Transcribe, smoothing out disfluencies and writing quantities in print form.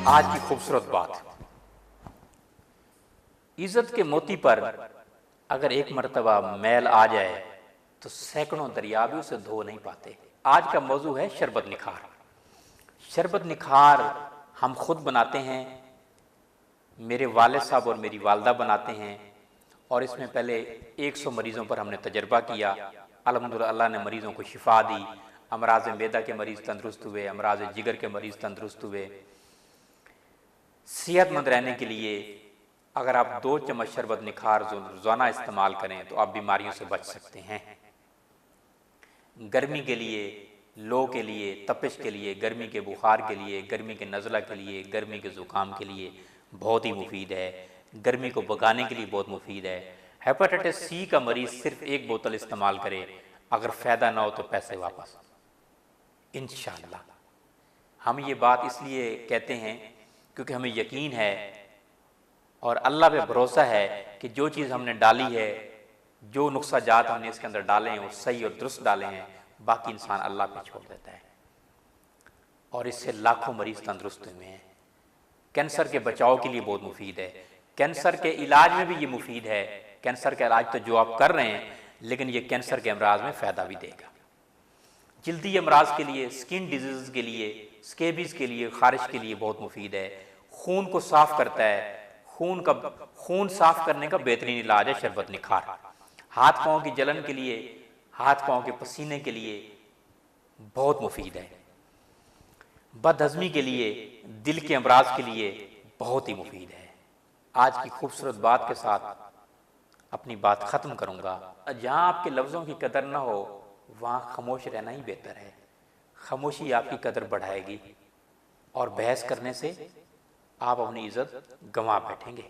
آج کی خوبصورت بات، عزت کے موتی پر اگر ایک مرتبہ میل آ جائے تو سینکڑوں دریا بھی اسے دھو نہیں پاتے۔ آج کا موضوع ہے شربت نکھار۔ شربت نکھار ہم خود بناتے ہیں، میرے والد صاحب اور میری والدہ بناتے ہیں، اور اس میں پہلے 100 مریضوں پر ہم نے تجربہ کیا۔ الحمدللہ اللہ نے مریضوں کو شفا دی، امراض معدہ کے مریض تندرست ہوئے، امراض جگر کے مریض تندرست ہوئے۔ صحت مند رہنے کے لیے اگر آپ 2 چمچ شربت نکھار روزانہ استعمال کریں تو آپ بیماریوں سے بچ سکتے ہیں۔ گرمی کے لیے، لو کے لیے، تپش کے لیے، گرمی کے بخار کے لیے، گرمی کے نزلہ کے لیے، گرمی کے زکام کے لیے بہت ہی مفید ہے، گرمی کو بھگانے کے لیے بہت مفید ہے۔ ہیپاٹائٹس سی کا مریض صرف 1 بوتل استعمال کرے، اگر فائدہ نہ ہو تو پیسے واپس انشاءاللہ۔ ہم یہ بات اس لیے کہتے ہیں کیونکہ ہمیں یقین ہے اور اللہ پہ بھروسہ ہے کہ جو چیز ہم نے ڈالی ہے، جو نقصہ جات ہم نے اس کے اندر ڈالے ہیں وہ صحیح اور درست ڈالے ہیں، باقی انسان اللہ پہ چھوڑ دیتا ہے، اور اس سے لاکھوں مریض تندرست ہوئے ہیں۔ کینسر کے بچاؤ کے لیے بہت مفید ہے، کینسر کے علاج میں بھی یہ مفید ہے۔ کینسر کا علاج تو جو آپ کر رہے ہیں، لیکن یہ کینسر کے امراض میں فائدہ بھی دے گا۔ جلدی امراض کے لیے، سکن ڈیزیز کے لیے، سکیبیز کے لیے، خارش کے لیے بہت مفید ہے۔ خون کو صاف کرتا ہے، خون صاف کرنے کا بہترین علاج ہے شربت نکھار۔ ہاتھ پاؤں کی جلن کے لیے، ہاتھ پاؤں کے پسینے کے لیے بہت مفید ہے۔ بد ہضمی کے لیے، دل کے امراض کے لیے بہت ہی مفید ہے۔ آج کی خوبصورت بات کے ساتھ اپنی بات ختم کروں گا۔ جہاں آپ کے لفظوں کی قدر نہ ہو وہاں خاموش رہنا ہی بہتر ہے۔ خاموشی آپ کی قدر بڑھائے گی، اور بحث کرنے سے آپ اپنی عزت گنوا بیٹھیں گے۔